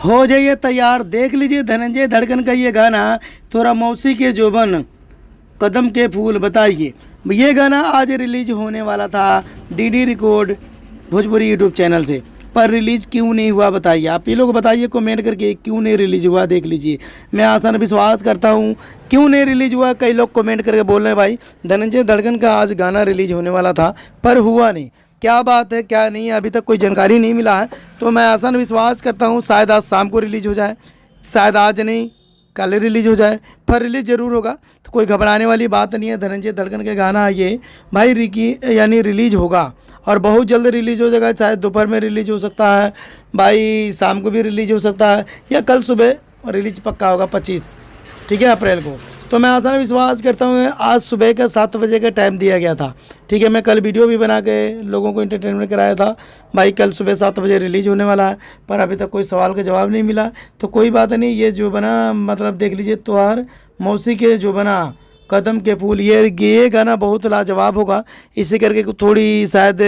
हो जाइए तैयार, देख लीजिए धनंजय धड़कन का ये गाना थोड़ा मौसी के जोबन कदम के फूल। बताइए ये गाना आज रिलीज होने वाला था DD record Bhojpuri YouTube channel से, पर रिलीज क्यों नहीं हुआ बताइए। आप ये लोग बताइए कमेंट करके क्यों नहीं रिलीज हुआ। देख लीजिए, मैं आसान विश्वास करता हूँ क्यों नहीं रिलीज हुआ। कई लोग कमेंट करके बोल रहे हैं भाई धनंजय धड़कन का आज गाना रिलीज होने वाला था पर हुआ नहीं। क्या बात है, क्या नहीं है, अभी तक कोई जानकारी नहीं मिला है। तो मैं आसान विश्वास करता हूँ शायद आज शाम को रिलीज हो जाए, शायद आज नहीं कल रिलीज हो जाए, पर रिलीज ज़रूर होगा। तो कोई घबराने वाली बात नहीं है। धनंजय धड़कन के गाना ये भाई यानी रिलीज होगा और बहुत जल्द रिलीज हो जाएगा। शायद दोपहर में रिलीज हो सकता है, भाई शाम को भी रिलीज हो सकता है, या कल सुबह रिलीज पक्का होगा 25 ठीक है अप्रैल को। तो मैं आसान विश्वास करता हूँ आज सुबह का 7 बजे का टाइम दिया गया था। ठीक है, मैं कल वीडियो भी बना के लोगों को इंटरटेनमेंट कराया था भाई कल सुबह 7 बजे रिलीज होने वाला है, पर अभी तक कोई सवाल का जवाब नहीं मिला। तो कोई बात नहीं, ये जो बना मतलब देख लीजिए त्योहार मौसी के जो बना कदम के फूल, ये गाना बहुत लाजवाब होगा। इसी करके थोड़ी शायद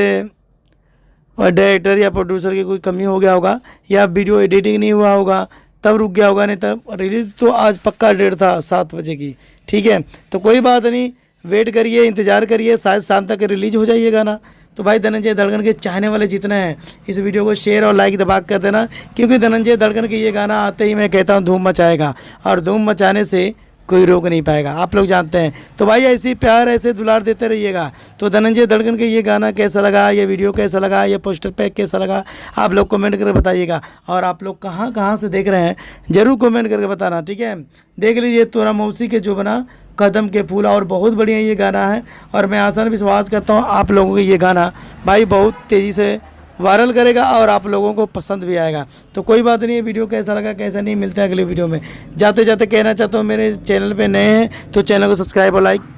डायरेक्टर या प्रोड्यूसर की कोई कमी हो गया होगा, या वीडियो एडिटिंग नहीं हुआ होगा तब रुक गया होगा, नहीं तब रिलीज तो आज पक्का डेट था 7 बजे की। ठीक है, तो कोई बात नहीं, वेट करिए, इंतज़ार करिए, शायद शाम तक रिलीज हो जाइए गाना। तो भाई धनंजय धड़कन के चाहने वाले जितने हैं इस वीडियो को शेयर और लाइक दबा कर देना, क्योंकि धनंजय धड़कन के ये गाना आते ही मैं कहता हूँ धूम मचाएगा, और धूम मचाने से कोई रोक नहीं पाएगा, आप लोग जानते हैं। तो भाई ऐसी प्यार ऐसे दुलार देते रहिएगा। तो धनंजय धड़कन के ये गाना कैसा लगा, ये वीडियो कैसा लगा, ये पोस्टर पैक कैसा लगा, आप लोग कमेंट करके बताइएगा। और आप लोग कहाँ कहाँ से देख रहे हैं ज़रूर कमेंट करके बताना। ठीक है, देख लीजिए तोरा मौसी के जो बना कदम के फूल, और बहुत बढ़िया ये गाना है। और मैं आसान विश्वास करता हूँ आप लोगों को ये गाना भाई बहुत तेज़ी से वायरल करेगा और आप लोगों को पसंद भी आएगा। तो कोई बात नहीं, वीडियो कैसा लगा कैसा नहीं, मिलता है अगले वीडियो में। जाते जाते कहना चाहता हूँ मेरे चैनल पे नए हैं तो चैनल को सब्सक्राइब और लाइक